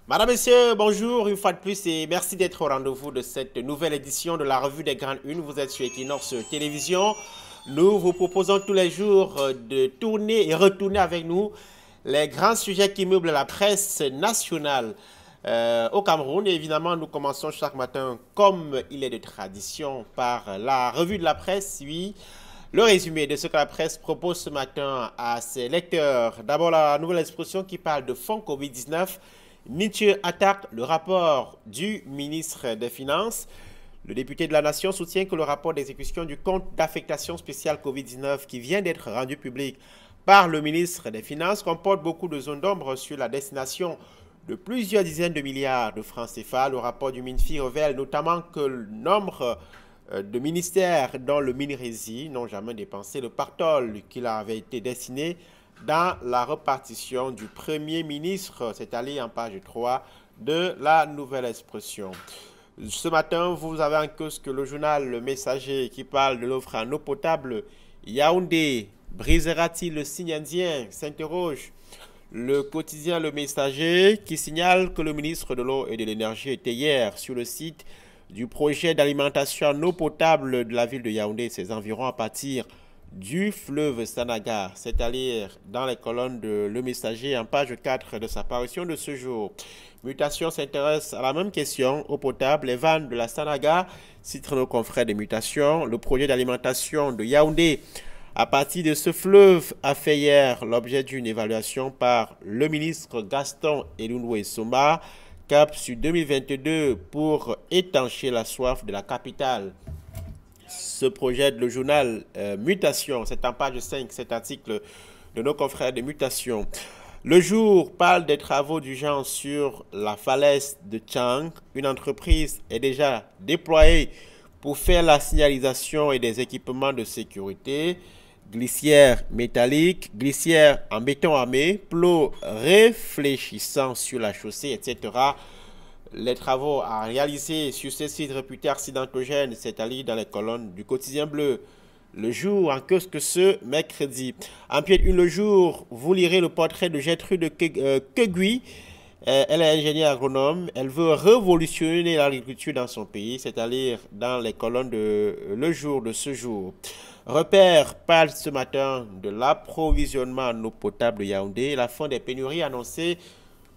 Madame, Messieurs, bonjour une fois de plus et merci d'être au rendez-vous de cette nouvelle édition de la revue des Grandes Unes. Vous êtes sur Equinox Télévision. Nous vous proposons tous les jours de tourner et retourner avec nous les grands sujets qui meublent la presse nationale au Cameroun. Et évidemment, nous commençons chaque matin, comme il est de tradition, par la revue de la presse, oui. Le résumé de ce que la presse propose ce matin à ses lecteurs. D'abord, la nouvelle expression qui parle de fonds Covid-19. Nietzsche attaque le rapport du ministre des Finances. Le député de la Nation soutient que le rapport d'exécution du compte d'affectation spéciale Covid-19 qui vient d'être rendu public par le ministre des Finances comporte beaucoup de zones d'ombre sur la destination de plusieurs dizaines de milliards de francs CFA. Le rapport du MINFI révèle notamment que le nombre de ministères dont le MINRESI n'ont jamais dépensé le pactole qui leur avait été destiné dans la répartition du Premier ministre, c'est-à-dire en page 3 de la nouvelle expression. Ce matin, vous avez en kiosque le journal Le Messager qui parle de l'offre en eau potable. Yaoundé brisera-t-il le signe indien? S'interroge le quotidien Le Messager qui signale que le ministre de l'eau et de l'énergie était hier sur le site du projet d'alimentation en eau potable de la ville de Yaoundé et ses environs à partir du fleuve Sanaga, c'est-à-dire dans les colonnes de Le Messager en page 4 de sa parution de ce jour. Mutation s'intéresse à la même question, eau potable, les vannes de la Sanaga, citent nos confrères de Mutation. Le projet d'alimentation de Yaoundé à partir de ce fleuve a fait hier l'objet d'une évaluation par le ministre Gaston Elounoué Somba, cap sur 2022 pour étancher la soif de la capitale. Ce projet de le journal Mutation, c'est en page 5, cet article de nos confrères de Mutation. Le Jour parle des travaux d'urgence sur la falaise de Tchang. Une entreprise est déjà déployée pour faire la signalisation et des équipements de sécurité. Glissière métallique, glissière en béton armé, plot réfléchissant sur la chaussée, etc. Les travaux à réaliser sur ces sites réputés accidentogènes s'étalent dans les colonnes du quotidien bleu. Le Jour en kiosque ce mercredi. En pied une le Jour, vous lirez le portrait de Gertrude Kegui. Elle est ingénieure agronome. Elle veut révolutionner l'agriculture dans son pays, c'est-à-dire dans les colonnes de Le Jour de ce jour. Repère parle ce matin de l'approvisionnement en eau potable de Yaoundé, la fin des pénuries annoncées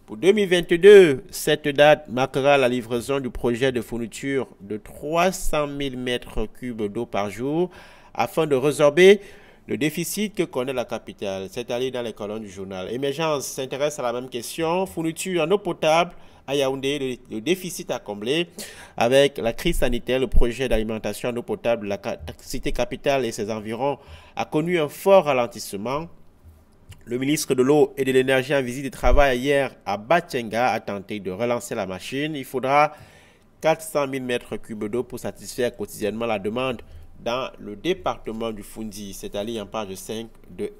pour 2022. Cette date marquera la livraison du projet de fourniture de 300 000 mètres cubes d'eau par jour afin de résorber le déficit que connaît la capitale. C'est allé dans les colonnes du journal. Émergence s'intéresse à la même question. Fourniture en eau potable à Yaoundé, le déficit à combler. Avec la crise sanitaire, le projet d'alimentation en eau potable de la cité capitale et ses environs a connu un fort ralentissement. Le ministre de l'eau et de l'énergie en visite de travail hier à Batchenga a tenté de relancer la machine. Il faudra 400 000 mètres cubes d'eau pour satisfaire quotidiennement la demande dans le département du Fundi, c'est-à-dire en page 5 de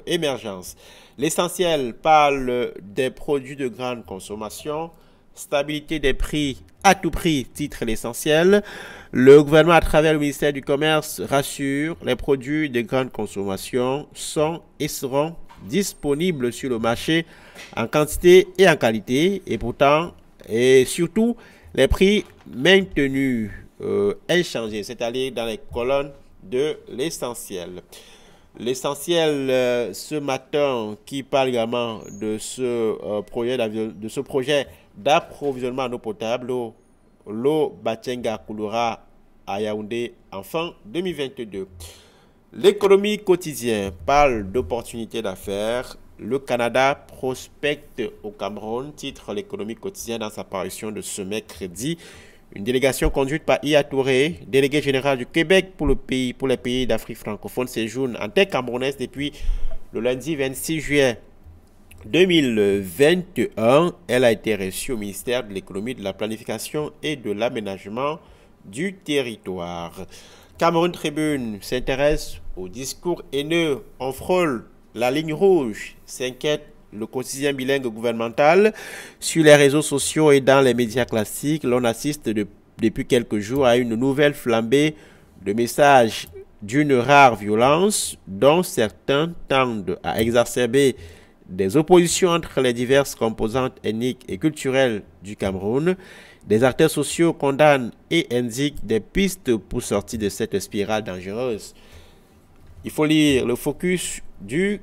émergence. L'essentiel parle des produits de grande consommation. Stabilité des prix à tout prix, titre l'essentiel. Le gouvernement, à travers le ministère du Commerce, rassure, les produits de grande consommation sont et seront disponibles sur le marché en quantité et en qualité. Et pourtant, et surtout, les prix maintenus inchangés, c'est-à-dire dans les colonnes de l'essentiel. L'essentiel ce matin qui parle également de ce projet d'approvisionnement en eau potable, l'eau Batchenga coulera à Yaoundé en fin 2022. L'économie quotidienne parle d'opportunités d'affaires. Le Canada prospecte au Cameroun, titre l'économie quotidienne dans sa parution de ce mercredi. Une délégation conduite par Iya Touré, délégué général du Québec pour les pays d'Afrique francophone, séjourne en terre camerounaise depuis le lundi 26 juillet 2021. Elle a été reçue au ministère de l'économie, de la planification et de l'aménagement du territoire. Cameroun Tribune s'intéresse au discours haineux. On frôle la ligne rouge, s'inquiète le quotidien bilingue gouvernemental. Sur les réseaux sociaux et dans les médias classiques, l'on assiste depuis quelques jours à une nouvelle flambée de messages d'une rare violence dont certains tendent à exacerber des oppositions entre les diverses composantes ethniques et culturelles du Cameroun. Des acteurs sociaux condamnent et indiquent des pistes pour sortir de cette spirale dangereuse. Il faut lire le focus du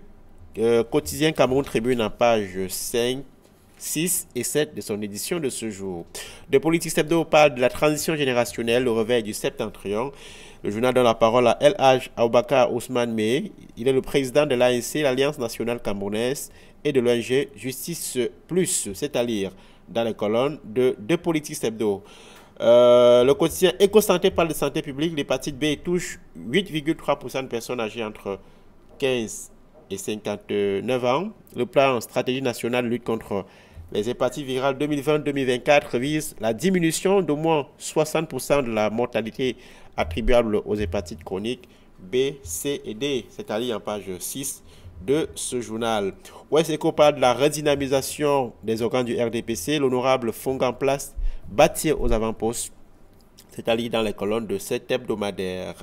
quotidien Cameroun Tribune en page 5, 6 et 7 de son édition de ce jour. De Politique Hebdo parle de la transition générationnelle, le réveil du septentrion. Le journal donne la parole à El Hadj Aboubakar Ousmane Meh. Il est le président de l'ANC, l'Alliance nationale camerounaise, et de l'ONG Justice Plus. C'est à lire dans les colonnes de Politique Hebdo. Le quotidien Éco-Santé parle de santé publique. L'hépatite B touche 8,3% de personnes âgées entre 15 et 59 ans. Le plan stratégie nationale de lutte contre les hépatites virales 2020-2024 vise la diminution d'au moins 60% de la mortalité attribuable aux hépatites chroniques B, C et D. C'est à lire en page 6 de ce journal. Ouest Eco parle de la redynamisation des organes du RDPC. L'honorable Fongan Place bâtir aux avant-postes. C'est à lire dans les colonnes de cet hebdomadaire.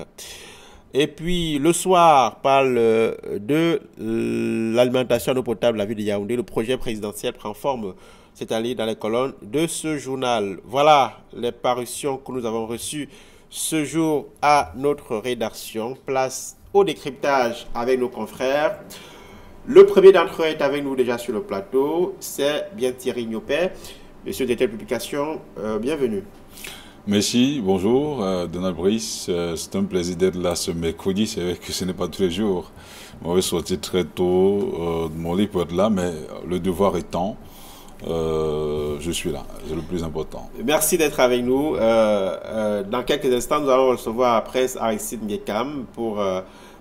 Et puis, le soir, parle de l'alimentation en eau potable à la ville de Yaoundé. Le projet présidentiel prend forme, c'est à lire dans les colonnes de ce journal. Voilà les parutions que nous avons reçues ce jour à notre rédaction. Place au décryptage avec nos confrères. Le premier d'entre eux est avec nous déjà sur le plateau. C'est bien Thierry Niopé. Monsieur de telle publication, bienvenue. Merci, bonjour, Donald Brice. C'est un plaisir d'être là ce mercredi. C'est vrai que ce n'est pas tous les jours. On va sortir très tôt de mon lit pour être là, mais le devoir étant, je suis là. C'est le plus important. Merci d'être avec nous. Dans quelques instants, nous allons recevoir Prince Aristide Miekam pour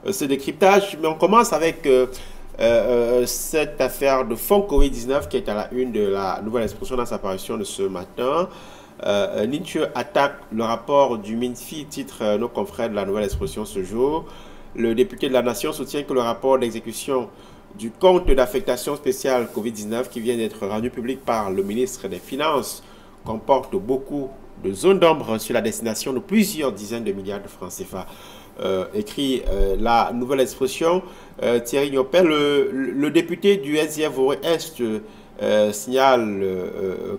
ce décryptage. Mais on commence avec cette affaire de fonds Covid-19 qui est à la une de la Nouvelle Expression dans sa parution de ce matin. Nietzsche attaque le rapport du MINFI, titre nos confrères de la Nouvelle Expression ce jour. Le député de la Nation soutient que le rapport d'exécution du compte d'affectation spéciale Covid-19 qui vient d'être rendu public par le ministre des Finances comporte beaucoup de zones d'ombre sur la destination de plusieurs dizaines de milliards de francs CFA. Écrit la Nouvelle Expression, Thierry Niopé, le député du SDF Est signale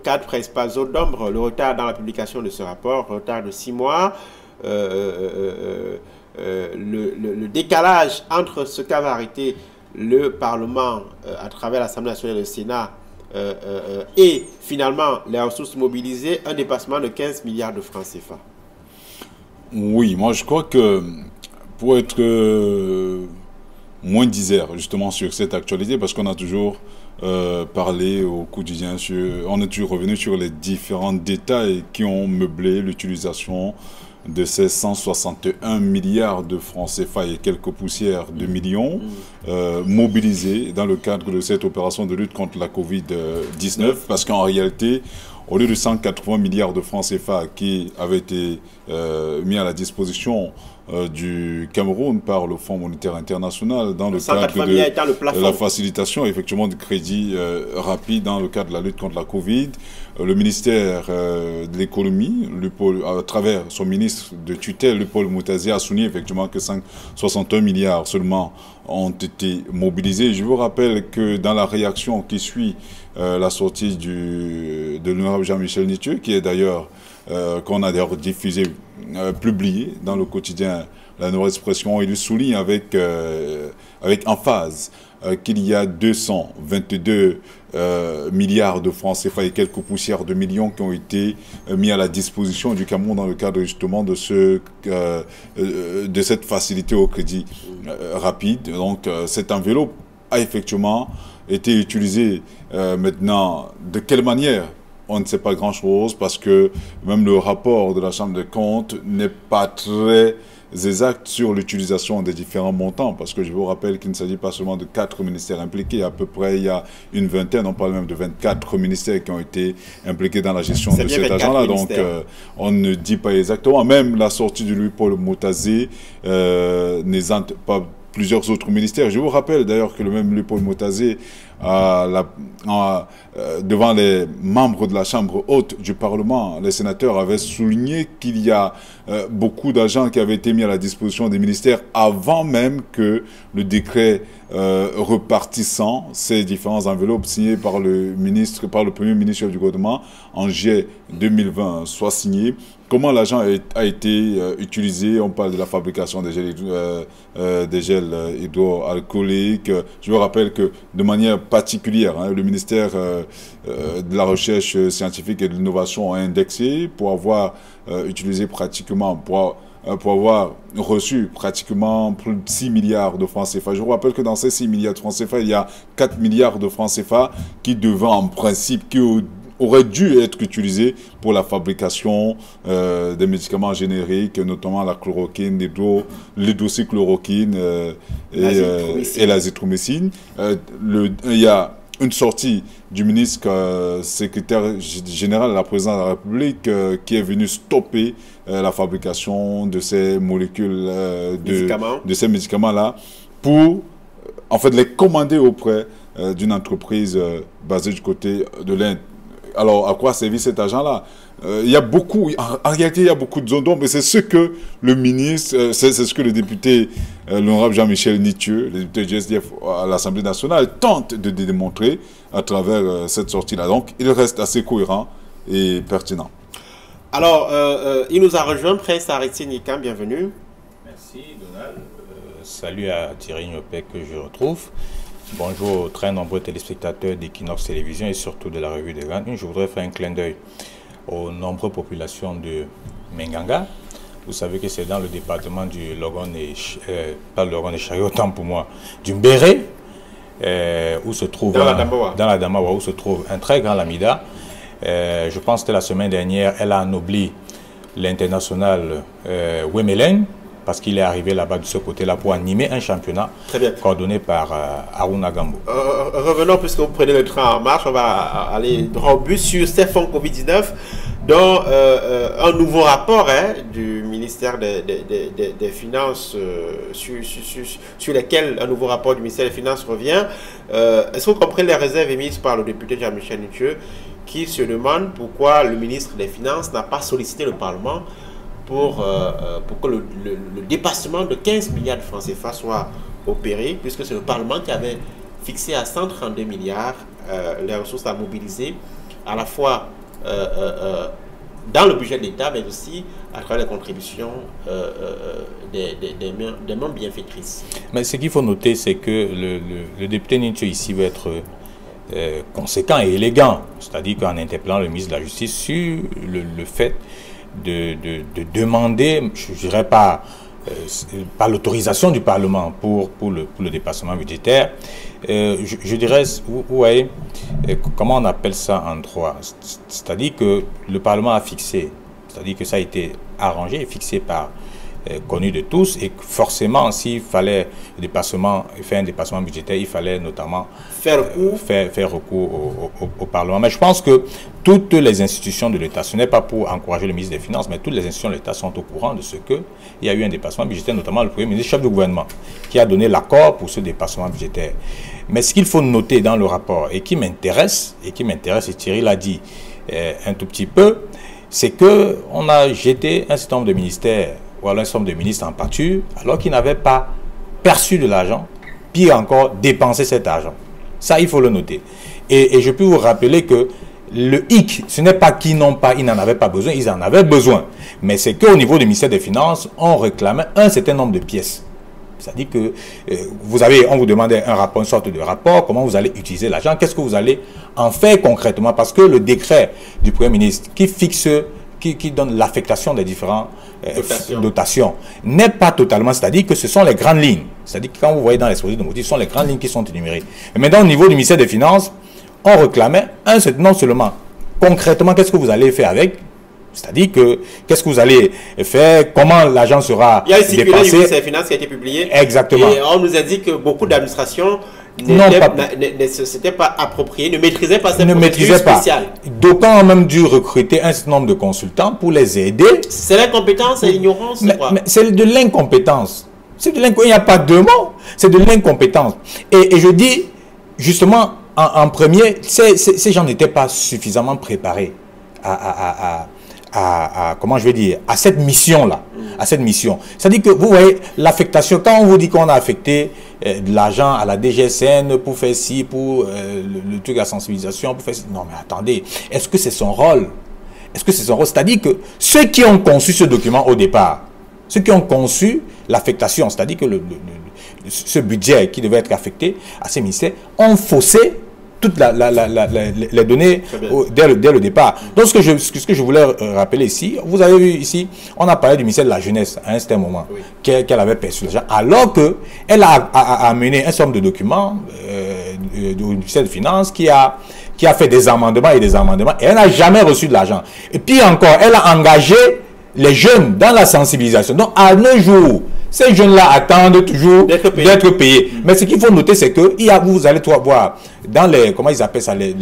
4 principales zones d'ombre, le retard dans la publication de ce rapport, retard de 6 mois, le décalage entre ce qu'avait arrêté le Parlement à travers l'Assemblée nationale et le Sénat et finalement les ressources mobilisées, un dépassement de 15 milliards de francs CFA. Oui, moi je crois que pour être moins disert justement sur cette actualité, parce qu'on a toujours parlé au quotidien, on est toujours revenu sur les différents détails qui ont meublé l'utilisation de ces 161 milliards de francs CFA et quelques poussières de millions mobilisés dans le cadre de cette opération de lutte contre la Covid-19, parce qu'en réalité, au lieu de 180 milliards de francs CFA qui avaient été mis à la disposition du Cameroun par le Fonds monétaire international dans le cadre de la facilitation effectivement du crédit rapide dans le cadre de la lutte contre la Covid, le ministère de l'économie, à travers son ministre de tutelle, le Paul Moutazi, a souligné effectivement que 61 milliards seulement ont été mobilisés. Je vous rappelle que dans la réaction qui suit la sortie de l'honorable Jean-Michel Nietzsche, qui est d'ailleurs qu'on a d'ailleurs diffusé, publié dans le quotidien La Nouvelle Expression, il souligne avec emphase qu'il y a 222 milliards de francs CFA et quelques poussières de millions qui ont été mis à la disposition du Cameroun dans le cadre justement de cette facilité au crédit rapide. Donc cette enveloppe a effectivement été utilisée maintenant. De quelle manière? On ne sait pas grand-chose, parce que même le rapport de la Chambre des comptes n'est pas très exact sur l'utilisation des différents montants, parce que je vous rappelle qu'il ne s'agit pas seulement de 4 ministères impliqués. À peu près, il y a une vingtaine, on parle même de 24 ministères qui ont été impliqués dans la gestion de cet argent-là. Donc, on ne dit pas exactement. Même la sortie de Louis-Paul Moutazi n'exempte pas plusieurs autres ministères. Je vous rappelle d'ailleurs que le même Léopold Motazé, devant les membres de la Chambre haute du Parlement, les sénateurs avaient souligné qu'il y a beaucoup d'agents qui avaient été mis à la disposition des ministères avant même que le décret repartissant ces différentes enveloppes signées par le Premier ministre du gouvernement en juillet 2020 soit signé. Comment l'argent a été utilisé? On parle de la fabrication des gels hydroalcooliques. Je vous rappelle que de manière particulière, le ministère de la Recherche scientifique et de l'innovation a indexé pour avoir utilisé pratiquement, pour avoir reçu pratiquement plus de 6 milliards de francs CFA. Je vous rappelle que dans ces 6 milliards de francs CFA, il y a 4 milliards de francs CFA qui devaient en principe, aurait dû être utilisé pour la fabrication des médicaments génériques, notamment la chloroquine, l'hydroxychloroquine et l'azithromycine. Il y a une sortie du ministre secrétaire général de la présidence de la République qui est venu stopper la fabrication de ces molécules, de ces médicaments-là, pour en fait les commander auprès d'une entreprise basée du côté de l'Inde. Alors, à quoi servit cet argent-là? Il y a beaucoup, en réalité, il y a beaucoup de zones d'ombre, mais c'est ce que le ministre, c'est ce que le député, l'honorable Jean-Michel Nitieux, le député du SDF à l'Assemblée nationale, tente de démontrer à travers cette sortie-là. Donc, il reste assez cohérent et pertinent. Alors, il nous a rejoint, Prince Aristide Nikan, bienvenue. Merci, Donald. Salut à Thierry Niopé que je retrouve. Bonjour aux très nombreux téléspectateurs d'Equinox Télévision et surtout de la revue des Grandes Unes. Je voudrais faire un clin d'œil aux nombreuses populations de Menganga. Vous savez que c'est dans le département du Logone pas le Logone et Chari, autant pour moi, du Mbéré, où se trouve dans la Damawa, où se trouve un très grand lamida. Je pense que la semaine dernière, elle a anobli l'international Wemelen, parce qu'il est arrivé là-bas de ce côté-là pour animer un championnat coordonné par Aruna Gambo. Revenons, puisque vous prenez le train en marche, on va aller droit au but sur ces fonds Covid-19, dont un nouveau rapport du ministère des Finances, sur lequel un nouveau rapport du ministère des Finances revient. Est-ce que vous comprenez les réserves émises par le député Jean-Michel Nitieux, qui se demande pourquoi le ministre des Finances n'a pas sollicité le Parlement pour que le dépassement de 15 milliards de francs CFA soit opéré, puisque c'est le Parlement qui avait fixé à 132 milliards les ressources à mobiliser, à la fois dans le budget de l'État, mais aussi à travers les contributions des membres bienfaitrices. Mais ce qu'il faut noter, c'est que le député Nitieux ici veut être conséquent et élégant, c'est-à-dire qu'en interpellant le ministre de la Justice sur le fait de demander, je dirais pas l'autorisation du Parlement pour le dépassement budgétaire. Je dirais, vous voyez, comment on appelle ça en droit? C'est-à-dire que le Parlement a fixé, c'est-à-dire que ça a été arrangé et fixé par connu de tous, et forcément s'il fallait faire un dépassement budgétaire, il fallait notamment faire recours au Parlement. Mais je pense que toutes les institutions de l'État, ce n'est pas pour encourager le ministre des Finances, mais toutes les institutions de l'État sont au courant de ce qu'il y a eu un dépassement budgétaire, notamment le Premier ministre, chef du gouvernement, qui a donné l'accord pour ce dépassement budgétaire. Mais ce qu'il faut noter dans le rapport, et qui m'intéresse, et Thierry l'a dit un tout petit peu, c'est qu'on a jeté un certain nombre de ministères, ou alors un certain nombre de ministres en pâture, alors qu'ils n'avaient pas perçu de l'argent, pire encore, dépensé cet argent. Ça, il faut le noter. Et je peux vous rappeler que le hic, ce n'est pas qu'ils n'en avaient pas besoin, ils en avaient besoin. Mais c'est qu'au niveau du ministère des Finances, on réclamait un certain nombre de pièces. C'est-à-dire que on vous demandait un rapport, une sorte de rapport, comment vous allez utiliser l'argent, qu'est-ce que vous allez en faire concrètement, parce que le décret du Premier ministre qui fixe, qui donne l'affectation des différentes dotations n'est pas totalement, c'est-à-dire que ce sont les grandes lignes. C'est-à-dire que quand vous voyez dans l'exposé de motifs, ce sont les grandes lignes qui sont énumérées. Et maintenant, au niveau du ministère des Finances, on réclamait non seulement concrètement, qu'est-ce que vous allez faire avec, c'est-à-dire que qu'est-ce que vous allez faire, comment l'argent sera dépensé. Il y a une circulaire du ministère des Finances qui a été publiée. Exactement. Et on nous a dit que beaucoup d'administrations ne s'étaient pas appropriées, ne maîtrisaient pas cette procédure spéciale. D'aucuns ont même dû recruter un certain nombre de consultants pour les aider. C'est l'incompétence et l'ignorance. Mais c'est de l'incompétence. Il n'y a pas de mots. c'est de l'incompétence. Et je dis, justement, en premier, ces gens n'étaient pas suffisamment préparés comment je vais dire, à cette mission-là, à cette mission. C'est-à-dire que, vous voyez, l'affectation, quand on vous dit qu'on a affecté de l'argent à la DGSN pour faire ci, pour le truc de la sensibilisation, pour faire ci, non mais attendez, est-ce que c'est son rôle? Est-ce que c'est son rôle? C'est-à-dire que ceux qui ont conçu ce document au départ, ceux qui ont conçu l'affectation, c'est-à-dire que ce budget qui devait être affecté à ces ministères, ont faussé toutes les données dès le départ. Donc, ce que je voulais rappeler ici, vous avez vu ici, on a parlé du ministère de la Jeunesse à un certain moment, oui, qu'elle avait perçu l'argent, alors qu'elle a amené un certain nombre de documents du ministère des Finances qui a fait des amendements et elle n'a jamais reçu de l'argent. Et puis encore, elle a engagé les jeunes dans la sensibilisation. Donc, à nos jours, ces jeunes-là attendent toujours d'être payés. Mais ce qu'il faut noter, c'est que vous allez voir dans les, comment ils appellent ça, les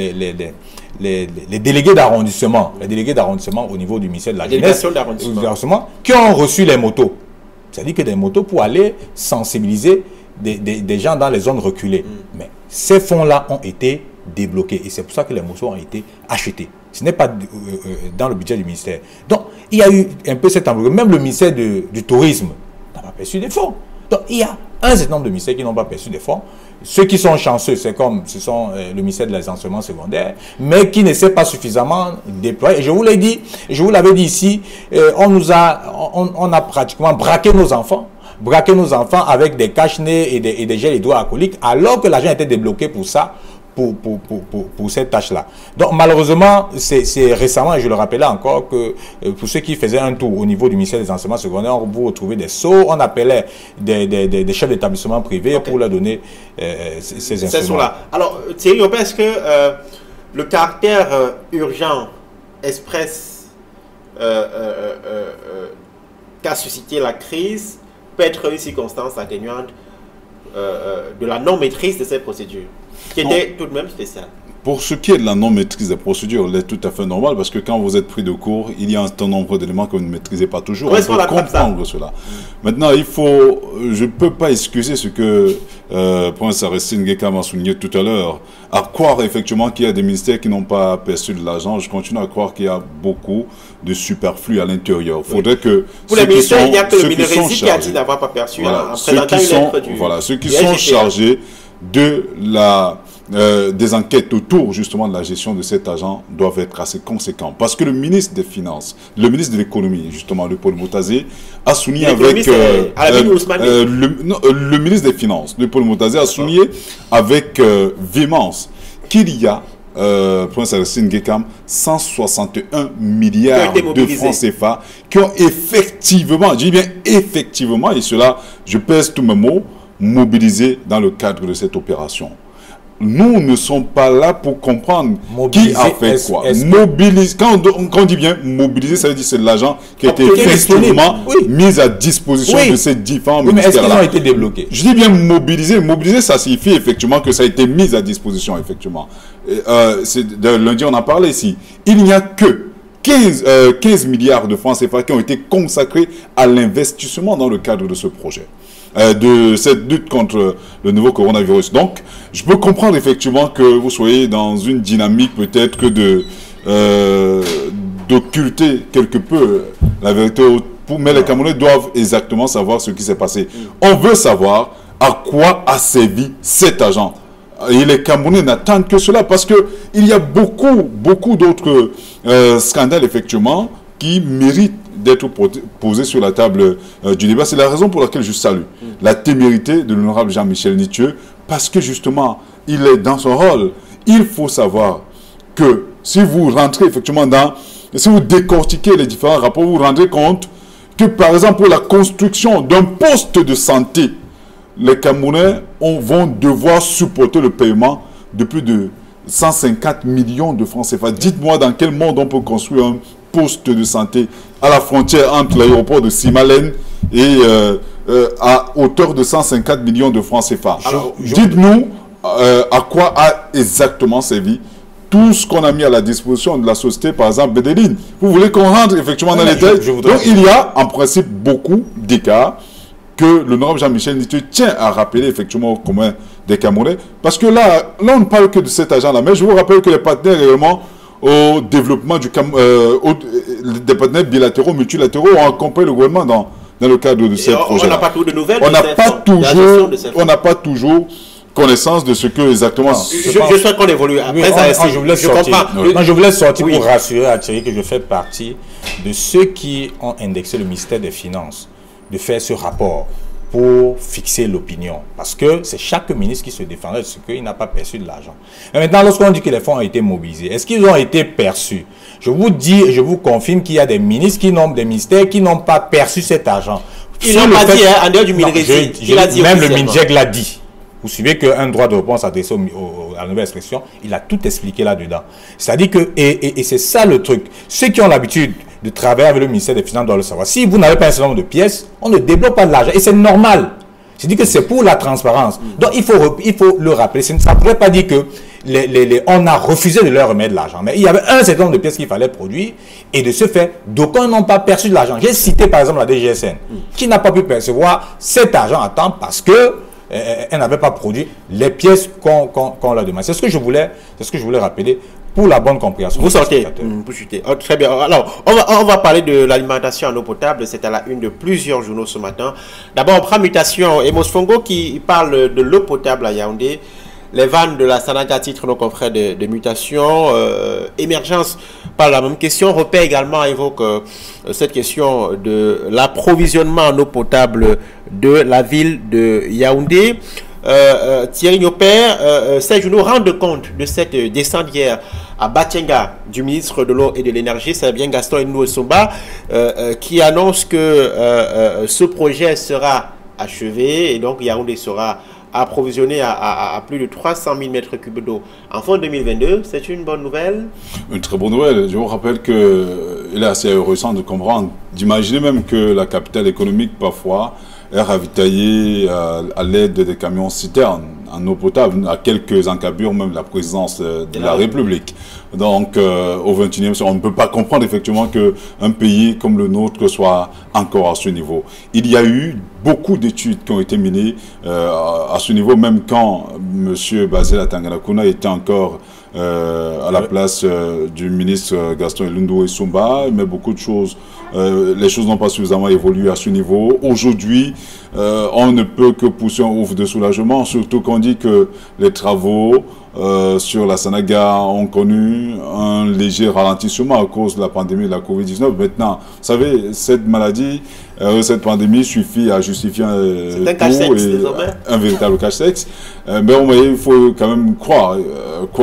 délégués d'arrondissement, au niveau du ministère de la Jeunesse, qui ont reçu les motos. C'est-à-dire que des motos pour aller sensibiliser des gens dans les zones reculées. Mais ces fonds-là ont été débloqués et c'est pour ça que les motos ont été achetées. Ce n'est pas dans le budget du ministère. Donc, il y a eu un peu cet enveloppe. Même le ministère du Tourisme n'a pas perçu des fonds. Donc, il y a un certain nombre de ministères qui n'ont pas perçu des fonds. Ceux qui sont chanceux, ce sont le ministère de l'enseignement secondaire, mais qui ne s'est pas suffisamment déployé. Et je vous l'ai dit, je vous l'avais dit ici, on a pratiquement braqué nos enfants avec des cache-nez et des gels hydroalcooliques, alors que l'argent était débloqué pour ça. Pour cette tâche-là. Donc malheureusement, c'est récemment, et je le rappelais encore, que pour ceux qui faisaient un tour au niveau du ministère des enseignements secondaires, vous retrouvez des sceaux, on appelait des chefs d'établissement privés pour leur donner ces informations-là. Alors Thierry, est-ce que le caractère urgent, express, qu'a suscité la crise peut être une circonstance atténuante de la non-maîtrise de ces procédures, qui était tout de même spéciale? Pour ce qui est de la non-maîtrise des procédures, elle est tout à fait normale parce que quand vous êtes pris de court, il y a un certain nombre d'éléments que vous ne maîtrisez pas toujours. On peut comprendre cela. Maintenant, je ne peux pas excuser ce que Prince Aristide Ngekam a souligné tout à l'heure, à croire effectivement qu'il y a des ministères qui n'ont pas perçu de l'argent. Je continue à croire qu'il y a beaucoup de superflu à l'intérieur. Il faudrait que pour les ministères, il n'y a que le Minerési qui a dit n'avoir pas perçu en présentant une lettre du... Voilà, ceux qui sont chargés de des enquêtes autour justement de la gestion de cet argent doivent être assez conséquents. Parce que le ministre des Finances, le ministre de l'économie, justement, le Paul Motazé, a souligné avec... le ministre des Finances, le Paul Motazé, a souligné avec véhémence qu'il y a, Prince Aristide Ngekam, 161 milliards de francs CFA qui ont effectivement, je dis bien effectivement, et cela, je pèse tous mes mots, mobilisé dans le cadre de cette opération. Nous ne sommes pas là pour comprendre qui a fait quoi. Mobiliser, quand on dit bien mobiliser, ça veut dire que c'est de l'argent qui a été effectivement mis à disposition de ces différents ministères-là. Mais est-ce qu'ils ont été débloqués? Je dis bien mobiliser. Mobiliser, ça signifie effectivement que ça a été mis à disposition, effectivement. Lundi, on en parlait ici. Il n'y a que 15 milliards de francs CFA qui ont été consacrés à l'investissement dans le cadre de ce projet. De cette lutte contre le nouveau coronavirus. Donc, je peux comprendre effectivement que vous soyez dans une dynamique peut-être que d'occulter quelque peu la vérité, mais les Camerounais doivent exactement savoir ce qui s'est passé. On veut savoir à quoi a servi cet argent. Et les Camerounais n'attendent que cela parce qu'il y a beaucoup d'autres scandales effectivement qui méritent d'être posé sur la table du débat. C'est la raison pour laquelle je salue la témérité de l'honorable Jean-Michel Nitieux, parce que justement, il est dans son rôle. Il faut savoir que si vous rentrez effectivement si vous décortiquez les différents rapports, vous vous rendrez compte que par exemple pour la construction d'un poste de santé, les Camerounais vont devoir supporter le paiement de plus de 150 millions de francs CFA. Dites-moi dans quel monde on peut construire un poste de santé à la frontière entre l'aéroport de Simalène et à hauteur de 150 millions de francs CFA. Dites-nous à quoi a exactement servi tout ce qu'on a mis à la disposition de la société, par exemple Bedeline. Vous voulez qu'on rentre effectivement dans les détails? Donc il y a en principe beaucoup d'écarts que l'honorable Jean-Michel Nitue tient à rappeler effectivement au commun des Camerounais. Parce que là, on ne parle que de cet agent-là, mais je vous rappelle que les partenaires également au développement des partenaires bilatéraux, multilatéraux ont accompagné le gouvernement dans le cadre de ces projets. On n'a pas toujours de nouvelles. On n'a pas toujours connaissance de ce que exactement. Je souhaite qu'on évolue. Après, je voulais sortir pour rassurer à Thierry que je fais partie de ceux qui ont indexé le ministère des Finances de faire ce rapport pour fixer l'opinion. Parce que c'est chaque ministre qui se défendrait de ce qu'il n'a pas perçu de l'argent. Mais maintenant, lorsqu'on dit que les fonds ont été mobilisés, est-ce qu'ils ont été perçus? Je vous dis et je vous confirme qu'il y a des ministres, des ministères qui n'ont pas perçu cet argent. Ils n'ont pas dit, en dehors du Minresi. Même le MINJEG l'a dit. Vous suivez qu'un droit de réponse adressé à la nouvelle expression, il a tout expliqué là-dedans. C'est-à-dire que, et c'est ça le truc, ceux qui ont l'habitude de travailler avec le ministère des Finances doivent le savoir. Si vous n'avez pas un certain nombre de pièces, on ne débloque pas de l'argent. Et c'est normal. C'est-à-dire que c'est pour la transparence. Donc il faut le rappeler. Ça ne pourrait pas dire que on a refusé de leur remettre de l'argent. Mais il y avait un certain nombre de pièces qu'il fallait produire. Et de ce fait, d'aucuns n'ont pas perçu de l'argent. J'ai cité par exemple la DGSN, qui n'a pas pu percevoir cet argent à temps parce que elle n'avait pas produit les pièces qu'on leur demandé. C'est ce que je voulais rappeler pour la bonne compréhension. Vous sortez. Vous chutez. Oh, très bien. Alors, on va parler de l'alimentation en eau potable. C'est à la une de plusieurs journaux ce matin. D'abord, on prend Mutation. Emos Fongo qui parle de l'eau potable à Yaoundé. Les vannes de la Sanaga titre nos confrères de Mutation. Émergence parle la même question. Repère également évoque cette question de l'approvisionnement en eau potable de la ville de Yaoundé. Thierry Nyopère, ces journaux rendent compte de cette descente hier à Batienga du ministre de l'eau et de l'énergie, c'est bien Gaston Endou Somba, qui annonce que ce projet sera achevé et donc Yaoundé sera approvisionné à plus de 300 000 mètres cubes d'eau en fin 2022. C'est une bonne nouvelle? Une très bonne nouvelle. Je vous rappelle qu'il est assez récent de comprendre, d'imaginer même que la capitale économique parfois est ravitaillée à l'aide des camions citernes en eau potable, à quelques encablures même de la présidence de la République. Donc, au XXIe siècle, on ne peut pas comprendre effectivement qu'un pays comme le nôtre soit encore à ce niveau. Il y a eu beaucoup d'études qui ont été menées à ce niveau, même quand M. Basile Tanganakuna était encore à la place du ministre Gaston Endou Somba, mais beaucoup de choses, les choses n'ont pas suffisamment évolué à ce niveau. Aujourd'hui, on ne peut que pousser un ouf de soulagement, surtout qu'on dit que les travaux sur la Sanaga ont connu un léger ralentissement à cause de la pandémie de la Covid-19. Maintenant, vous savez, cette maladie, cette pandémie suffit à justifier un véritable cache-sexe. Mais il faut quand même croire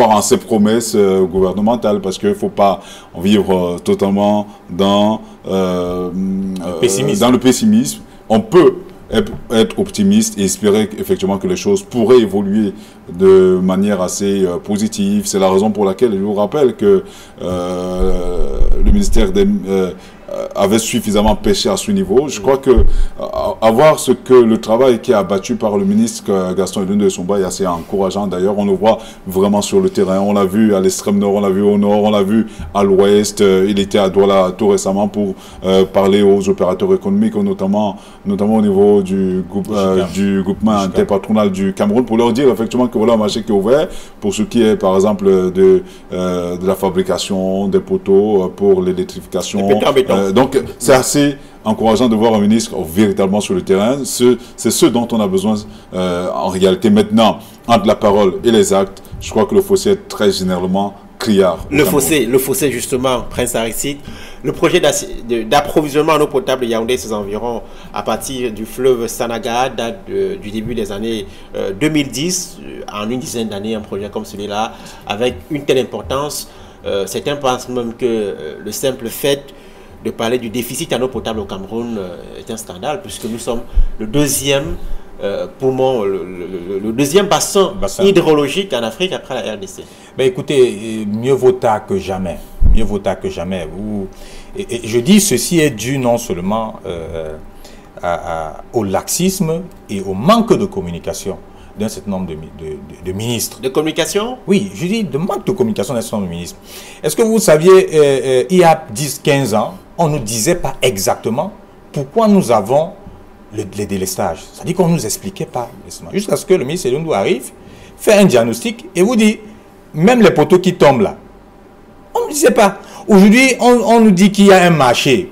en ces promesses gouvernementales parce qu'il ne faut pas vivre totalement dans le pessimisme. On peut être optimiste et espérer effectivement que les choses pourraient évoluer de manière assez positive. C'est la raison pour laquelle je vous rappelle que le ministère avait suffisamment pêché à ce niveau. Je crois que avoir le travail qui est abattu par le ministre Gaston Endou Somba est assez encourageant. D'ailleurs, on le voit vraiment sur le terrain. On l'a vu à l'extrême nord, on l'a vu au nord, on l'a vu à l'ouest. Il était à Douala tout récemment pour parler aux opérateurs économiques, notamment au niveau du groupement interpatronal du Cameroun, pour leur dire effectivement que voilà un marché qui est ouvert pour ce qui est par exemple de la fabrication des poteaux pour l'électrification. Donc c'est assez encourageant de voir un ministre véritablement sur le terrain. C'est ce dont on a besoin en réalité maintenant. Entre la parole et les actes, je crois que le fossé est très généralement criard. Le fossé justement, Prince Aristide. Le projet d'approvisionnement en eau potable de Yaoundé, ses environs, à partir du fleuve Sanaga, date du début des années 2010. En une dizaine d'années, un projet comme celui-là, avec une telle importance, certains pensent même que le simple fait de parler du déficit en eau potable au Cameroun est un scandale, puisque nous sommes le deuxième poumon, le deuxième bassin hydrologique en Afrique après la RDC. Ben écoutez, mieux vaut tard que jamais. Mieux vaut tard que jamais. Et je dis ceci est dû non seulement au laxisme et au manque de communication d'un certain nombre de ministres. De communication? Oui, je dis de manque de communication d'un certain nombre de ministres. Est-ce que vous saviez, il y a 10-15 ans, on ne nous disait pas exactement pourquoi nous avons les délestages. C'est-à-dire qu'on ne nous expliquait pas. Jusqu'à ce que le ministre Elundou arrive, fait un diagnostic et vous dit, même les poteaux qui tombent là, on ne disait pas. Aujourd'hui, on nous dit qu'il y a un marché,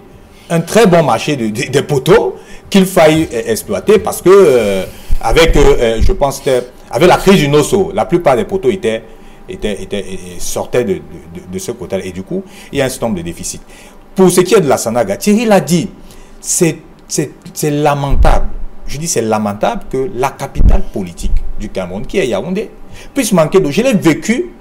un très bon marché des poteaux qu'il faille exploiter parce que je pense avec la crise du Nosso, la plupart des poteaux sortaient de ce côté-là. Et du coup, il y a un certain nombre de déficits. Pour ce qui est de la Sanaga, Thierry l'a dit, c'est lamentable. Je dis c'est lamentable que la capitale politique du Cameroun, qui est Yaoundé, puisse manquer d'eau. Je l'ai vécu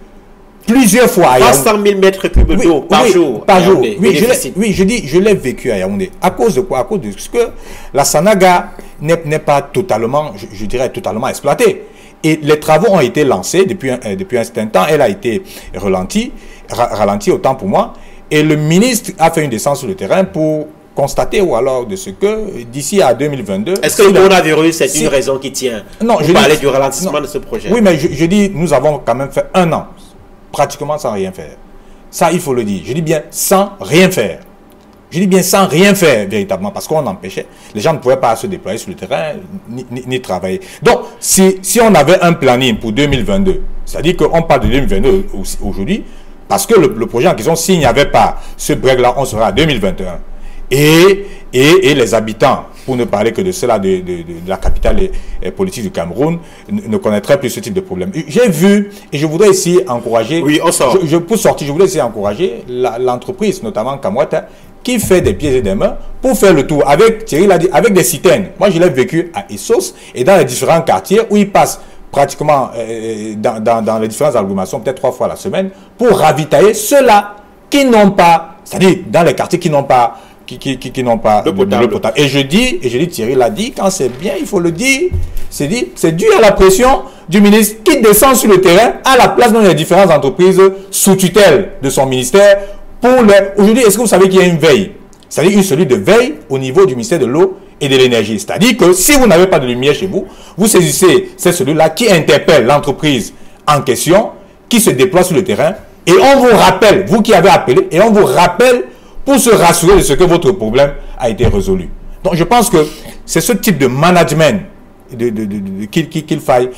plusieurs fois à Yaoundé. 300 000 mètres cubes d'eau par jour. Par jour. Je l'ai vécu à Yaoundé. À cause de quoi? À cause de ce que la Sanaga n'est pas totalement, je dirais, totalement exploitée. Et les travaux ont été lancés depuis un certain temps. Elle a été ralentie autant pour moi. Et le ministre a fait une descente sur le terrain pour constater ou alors de ce que d'ici à 2022... Est-ce que le coronavirus est une raison qui tient? Non, je parlais du ralentissement de ce projet. Oui, mais je dis, nous avons quand même fait 1 an, pratiquement sans rien faire. Ça, il faut le dire. Je dis bien sans rien faire. Je dis bien sans rien faire, véritablement, parce qu'on empêchait. Les gens ne pouvaient pas se déployer sur le terrain, ni travailler. Donc, si on avait un planning pour 2022, c'est-à-dire qu'on parle de 2022 aujourd'hui, parce que le projet en question, s'il n'y avait pas ce break-là, on serait à 2021. Et les habitants, pour ne parler que de cela, de la capitale politique du Cameroun, ne connaîtraient plus ce type de problème. J'ai vu, et je voudrais ici encourager... Oui, on sort. Je voudrais ici encourager l'entreprise, notamment Kamwata, qui fait des pieds et des mains pour faire le tour. Thierry l'a dit, avec des citernes. Moi, je l'ai vécu à Essos et dans les différents quartiers où ils passent pratiquement dans les différentes agglomérations, peut-être 3 fois la semaine, pour ravitailler ceux-là qui n'ont pas, c'est-à-dire dans les quartiers qui n'ont pas de l'eau potable. Et je dis, Thierry l'a dit, quand c'est bien, il faut le dire, c'est dû à la pression du ministre qui descend sur le terrain à la place dans les différentes entreprises sous tutelle de son ministère. Aujourd'hui, est-ce que vous savez qu'il y a une veille? C'est-à-dire une cellule de veille au niveau du ministère de l'eau et de l'énergie. C'est-à-dire que si vous n'avez pas de lumière chez vous, vous saisissez cette cellule-là qui interpelle l'entreprise en question, qui se déploie sur le terrain, et on vous rappelle, vous qui avez appelé, et on vous rappelle pour se rassurer de ce que votre problème a été résolu. Donc je pense que c'est ce type de management qu'il faille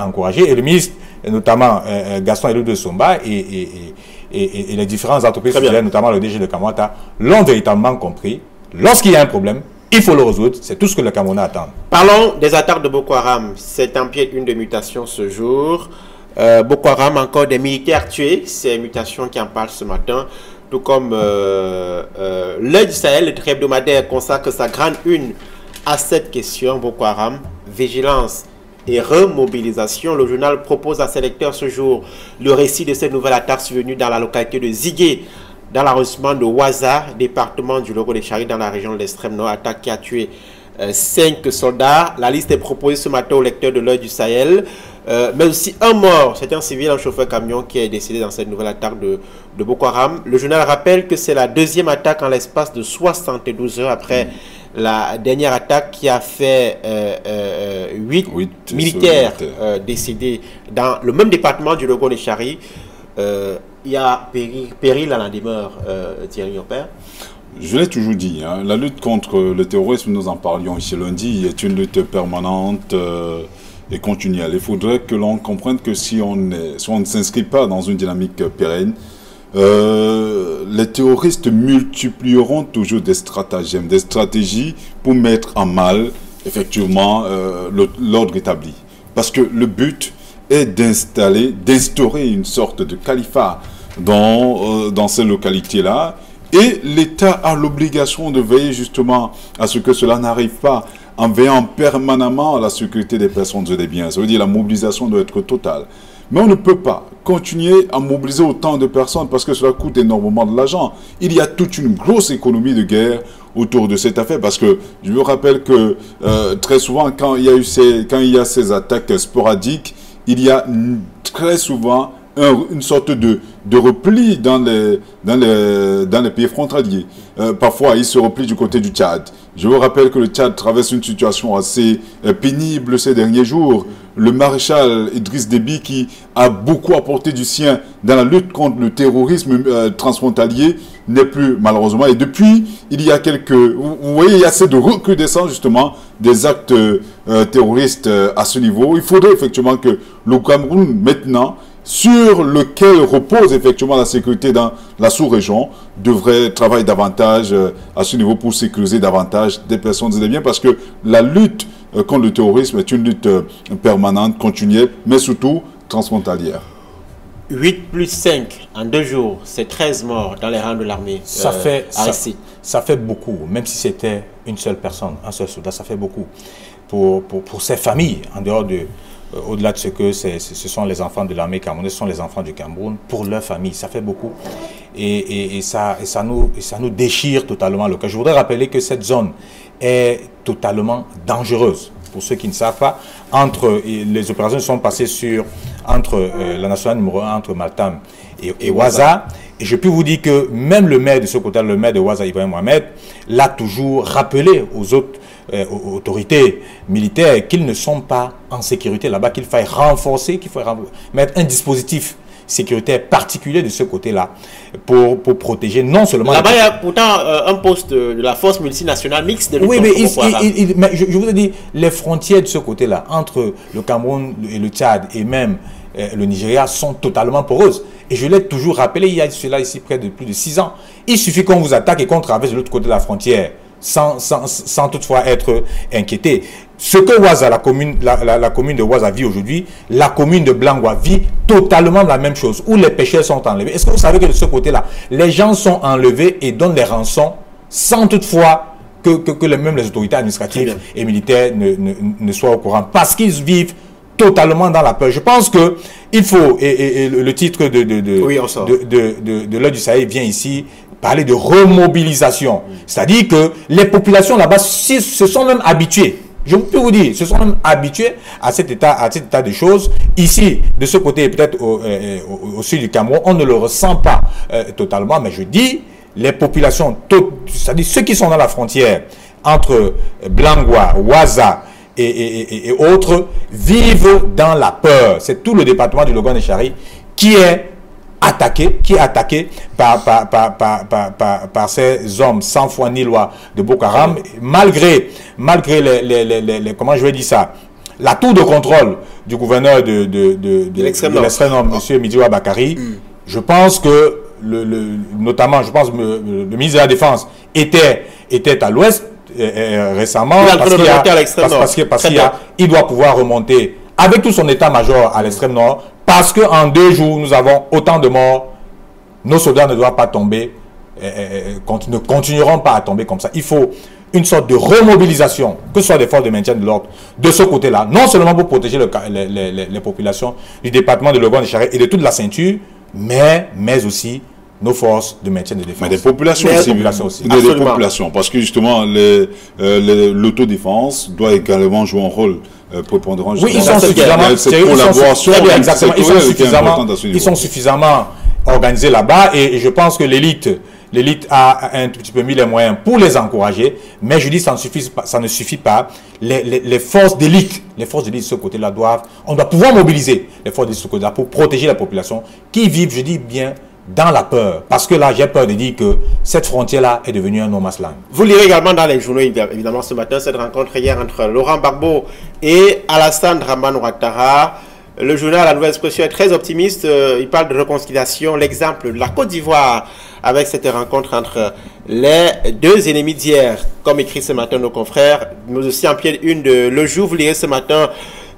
encourager. Et le ministre, notamment Gaston Elundou Somba et les différentes entreprises, notamment le DG de Kamwata, l'ont véritablement compris. Lorsqu'il y a un problème, il faut le résoudre. C'est tout ce que le Camerounais attend. Parlons des attaques de Boko Haram. C'est en pied une des mutations ce jour. Boko Haram, encore des militaires tués. C'est mutations qui en parlent ce matin. Tout comme l'Œil du Sahel, le très hebdomadaire, consacre sa grande une à cette question. Boko Haram, vigilance et remobilisation. Le journal propose à ses lecteurs ce jour le récit de cette nouvelle attaque survenue dans la localité de Zigué, dans l'arrondissement de Ouaza, département du Logo-des-Charis, dans la région de l'extrême nord. Attaque qui a tué 5 soldats. La liste est proposée ce matin au lecteur de l'Œil du Sahel. Mais aussi un mort, c'est un civil, un chauffeur camion qui est décédé dans cette nouvelle attaque de Boko Haram. Le journal rappelle que c'est la deuxième attaque en l'espace de 72 heures après la dernière attaque qui a fait 8 militaires décédés dans le même département du Logo-des-Charis. Il y a péril à la demeure, Thierry Yopère. Je l'ai toujours dit, hein, la lutte contre le terrorisme, nous en parlions ici lundi, est une lutte permanente et continuelle. Il faudrait que l'on comprenne que si on ne s'inscrit pas dans une dynamique pérenne, les terroristes multiplieront toujours des stratagèmes, des stratégies pour mettre en mal, effectivement, l'ordre établi. Parce que le but est d'instaurer une sorte de califat dans ces localités-là. Et l'État a l'obligation de veiller justement à ce que cela n'arrive pas, en veillant permanemment à la sécurité des personnes et des biens. Ça veut dire que la mobilisation doit être totale. Mais on ne peut pas continuer à mobiliser autant de personnes parce que cela coûte énormément de l'argent. Il y a toute une grosse économie de guerre autour de cette affaire parce que je me rappelle que très souvent quand il y a ces attaques sporadiques, il y a très souvent une sorte de repli dans les pays frontaliers. Parfois, ils se replient du côté du Tchad. Je vous rappelle que le Tchad traverse une situation assez pénible ces derniers jours. Le maréchal Idriss Déby, qui a beaucoup apporté du sien dans la lutte contre le terrorisme transfrontalier, n'est plus malheureusement. Et depuis, il y a vous voyez, il y a cette recrudescence justement des actes terroristes à ce niveau. Il faudrait effectivement que le Cameroun maintenant, sur lequel repose effectivement la sécurité dans la sous-région, devrait travailler davantage à ce niveau pour sécuriser davantage des personnes et des biens, parce que la lutte contre le terrorisme est une lutte permanente, continuelle, mais surtout transfrontalière. 8 plus 5 en 2 jours, c'est 13 morts dans les rangs de l'armée. Ça fait beaucoup, même si c'était une seule personne, un seul soldat, ça fait beaucoup. Pour ces familles, en dehors de... au-delà de ce que ce sont les enfants de l'armée camerounaise, ce sont les enfants du Cameroun, pour leur famille, ça fait beaucoup. Et ça nous déchire totalement le cœur. Je voudrais rappeler que cette zone est totalement dangereuse. Pour ceux qui ne savent pas, les opérations sont passées entre la nationale numéro 1, entre Matam et Ouaza. Et je peux vous dire que même le maire de ce côté, le maire de Ouaza, Ibrahim Mohamed, l'a toujours rappelé aux autres autorités militaires qu'ils ne sont pas en sécurité là-bas, qu'il faille renforcer, qu'il faut mettre un dispositif sécuritaire particulier de ce côté-là pour protéger non seulement... Là-bas, il y a pourtant un poste de la force multinationale mixte de Oui, mais je vous ai dit, les frontières de ce côté-là, entre le Cameroun et le Tchad et même le Nigeria, sont totalement poreuses. Et je l'ai toujours rappelé, il y a cela ici près de plus de 6 ans. Il suffit qu'on vous attaque et qu'on traverse de l'autre côté de la frontière, sans toutefois être inquiété. Ce que Ouaza, la commune de Ouaza vit aujourd'hui, la commune de Blangwa vit totalement la même chose, où les pêcheurs sont enlevés. Est-ce que vous savez que de ce côté-là, les gens sont enlevés et donnent des rançons sans toutefois que même les autorités administratives et militaires ne soient au courant, parce qu'ils vivent totalement dans la peur. Je pense que il faut, et le titre de l'heure du Sahel vient ici parler de remobilisation. C'est-à-dire que les populations là-bas se sont même habituées. Je peux vous dire, se sont même habitués à cet état de choses. Ici, de ce côté, peut-être au sud du Cameroun, on ne le ressent pas totalement, mais je dis, les populations, c'est-à-dire ceux qui sont dans la frontière entre Blangwa, Ouaza et autres, vivent dans la peur. C'est tout le département du Logon-Echari qui est attaqué par ces hommes sans foi ni loi de Boko Haram, malgré comment je vais dire ça, la tour de contrôle du gouverneur de l'extrême nord, M. Midiwa Bakari. Je pense que notamment, je pense le ministre de la Défense était à l'ouest récemment, parce qu'il doit pouvoir remonter avec tout son état-major à l'extrême nord, parce qu'en 2 jours, nous avons autant de morts. Nos soldats ne doivent pas tomber, ne continueront pas à tomber comme ça. Il faut une sorte de remobilisation, que ce soit des forces de maintien de l'ordre, de ce côté-là, non seulement pour protéger les populations du département de Logon-Echari et de toute la ceinture, mais aussi nos forces de maintien de défense. Mais des populations aussi. Des populations, parce que justement, l'autodéfense doit également jouer un rôle prépondérant. Oui, ils sont suffisamment organisés là-bas, et je pense que l'élite a un tout petit peu mis les moyens pour les encourager, mais je dis ça ne suffit pas. Les forces d'élite de ce côté-là on doit pouvoir mobiliser les forces de ce côté-là pour protéger la population qui vivent, je dis bien, dans la peur. Parce que là, j'ai peur de dire que cette frontière-là est devenue un no-man's land. Vous lirez également dans les journaux, évidemment, ce matin, cette rencontre hier entre Laurent Gbagbo et Alassane Dramane Ouattara. Le journal La Nouvelle Expression est très optimiste. Il parle de réconciliation. L'exemple de la Côte d'Ivoire avec cette rencontre entre les 2 ennemis d'hier, comme écrit ce matin nos confrères, mais aussi en pied une de Le Jour. Vous lirez ce matin,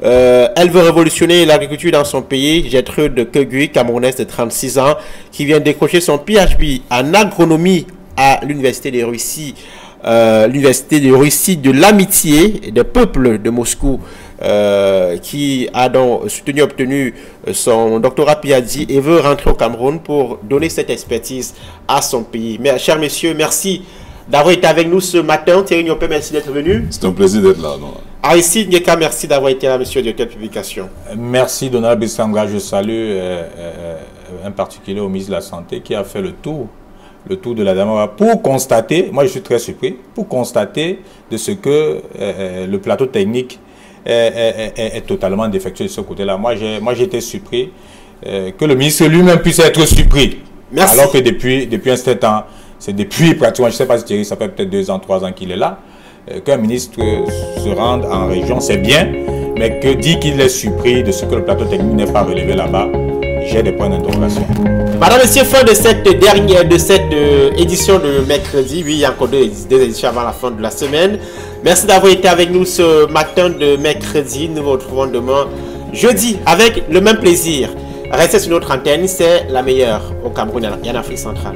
elle veut révolutionner l'agriculture dans son pays. Gertrude Kegui, camerounaise de 36 ans, qui vient décrocher son PhD en agronomie à l'Université de Russie, de l'amitié des peuples de Moscou, qui a donc obtenu son doctorat PhD et veut rentrer au Cameroun pour donner cette expertise à son pays. Mais, chers messieurs, merci d'avoir été avec nous ce matin. Thierry Niopé, merci d'être venu. C'est un plaisir d'être là. Aristide Nyeka, merci d'avoir été là, monsieur le directeur de publication. Merci, Donald Bissanga. Je salue en particulier au ministre de la Santé qui a fait le tour de la Damara pour constater, moi je suis très surpris, pour constater de ce que le plateau technique est totalement défectueux de ce côté-là. Moi j'ai été surpris que le ministre lui-même puisse être surpris. Merci. Alors que depuis un certain temps, c'est depuis pratiquement, je ne sais pas si Thierry, ça fait peut-être 2 ans, 3 ans qu'il est là, qu'un ministre se rende en région, c'est bien, mais que dit qu'il est surpris de ce que le plateau technique n'est pas relevé là-bas, j'ai des points d'interrogation. Madame, Monsieur, fin de cette édition de mercredi. Oui, il y a encore deux éditions avant la fin de la semaine. Merci d'avoir été avec nous ce matin de mercredi. Nous vous retrouvons demain, jeudi, avec le même plaisir. Restez sur notre antenne, c'est la meilleure au Cameroun et en Afrique centrale.